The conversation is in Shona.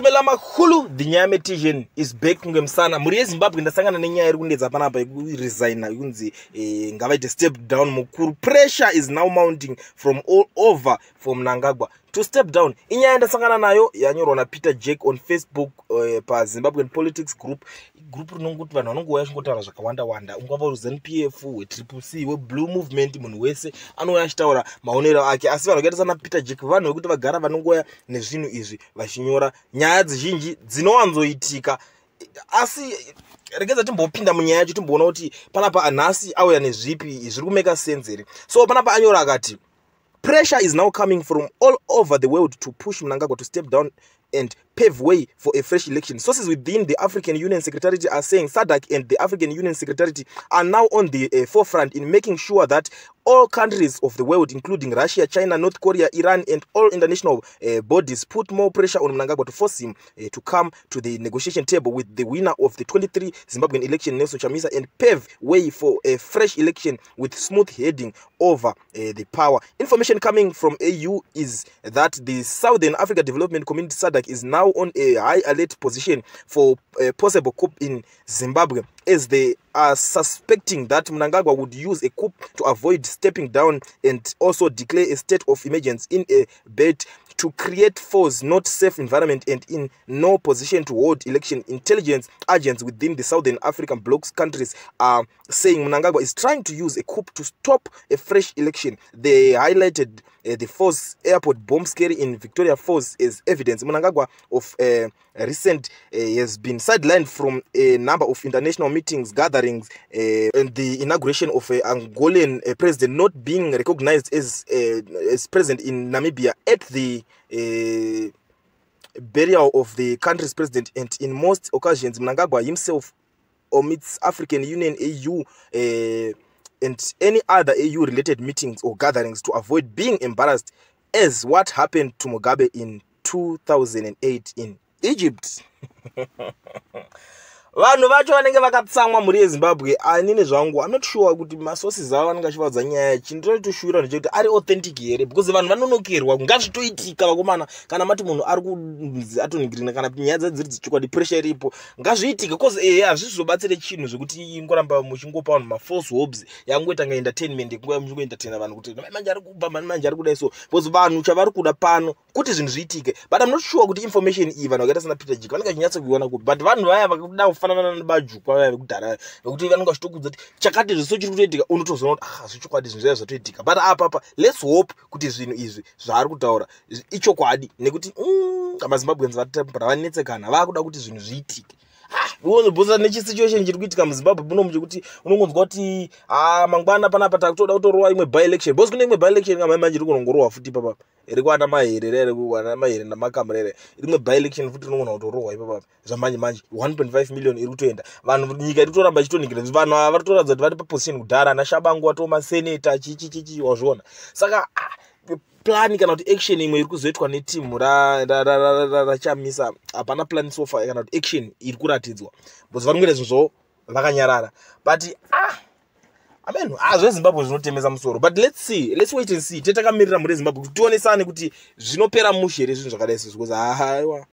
Matumela makulu dinyame tijen is back ngemsana muri Zimbabwe ndasangana nenyaya iri kunetsa panapa resign yunzi ngavaite step down mukuru. Pressure is now mounting from all over for Mnangagwa to step down. Inyaya ndasangana nayo yanyorwa na Peter Jack on Facebook pa Zimbabwean politics group rinongokuti vanhu vanongouya chingotara zvakawanda wanda ungava ZNPF weCCC weBlue movement munhu wese anouya achitaura maonero ake asi vanhu vakaita sana Peter Jack vanhu vekuti vagara vanongoya nezvinhu izvi vachinyora nyaya dzizhinji dzinowanzoitika asi regedza timbopinda munyaya yacho timboona kuti panapa anhasi auya nezvipi zviri kumeka sense here. So panapa anyora akati pressure is now coming from all over the world to push Mnangagwa to step down and pave way for a fresh election. Sources within the African Union Secretariat are saying SADC and the African Union Secretariat are now on the forefront in making sure that all countries of the world, including Russia, China, North Korea, Iran, and all international bodies, put more pressure on Mnangagwa to force him to come to the negotiation table with the winner of the 23 Zimbabwean election, Nelson Chamisa, and pave way for a fresh election with smooth heading over the power. Information coming from AU is that the Southern Africa Development Community SADC is now on a high alert position for a possible coup in Zimbabwe, as they are suspecting that Mnangagwa would use a coup to avoid stepping down and also declare a state of emergency in a bid to create false, not safe environment and in no position to hold election. Intelligence agents within the Southern African bloc countries are saying Mnangagwa is trying to use a coup to stop a fresh election. They highlighted the Falls airport bomb scare in Victoria Falls as evidence. Mnangagwa of recent has been sidelined from a number of international meetings, gatherings, and the inauguration of Angolan president, not being recognized as president in Namibia at the burial of the country's president, and in most occasions Mnangagwa himself omits African Union, AU, and any other AU related meetings or gatherings to avoid being embarrassed, as what happened to Mugabe in 2008 in Egypt. Vanhu vacho vanenge vakatsamwa muri Zimbabwe anini zvangu I'm not sure kuti masources avo vanenge vachivadza nyaya chindotoshuvira ndechekuti ari authentic here, because vanhu vanonokerwa ngazvitoitika vakomana kana mati munhu ari kunzi atoningirina kana nyaya dziri dzichokwadi pressure iripo ngazviitike, because hazvizobatsire chinhu zvekuti ingoramba muchingopa vanhu mafalse hopes yangoita nga entertainment nguva muchingoentertaina vanhu kuti manje ari kuba manje ari kudai so, because vanhu chavari kuda pano kuti zvinhu zviitike, but I'm not sure kuti information iyi vanhu vakaita sana Peter Jack vanenge vachinyatsa kuiona kupi, but vanhu vaya vakuda kufanana nebajukwa vaya vekudhara vekuti vanenge vachitokudza kuti chakati zviso chiri kutoitika unotozoona kuti zvichokwadi zvinhu zvaya zvatoitika, but apa let's hope kuti zvinhu izvi zvaari kutaura ichokwadi, nekuti maZimbabweans vatambura vanetsekana vakuda kuti zvinhu zviitike. Bhosa nechisituation chiri kuitika muZimbabwe munomu chekuti unongonzwa kuti mangwana panapa takutoda kutorowa imwe by election, bosi kune imwe by election ngamai manje iri kunongorowa futi papa iri kuwana maherere iri kuwana mahere namakamrere rimwe by election futi rinogona kutorowa ipapa zvamanje manje 1.5 million iri kutoenda vanhu nyika iri kutoramba ichitoningira vanhu ava vari kutoratidza kuti vari paposition kudhara ana Shabangu watoma senator chichichichi wazviona. Saka plan kana kuti action imwe iri kuzoitwa netimu rachamisa hapana plan so far kana kuti action iri kuratidzwa because vanongera zvinhu vakanyarara, but amen zveZimbabwe zvinotemesa musoro, but let's wait and see. Tetakamirira muri Zimbabwe kuti tionesane kuti zvinopera mushe here zvinhu zvakadai sezvo, because aiwa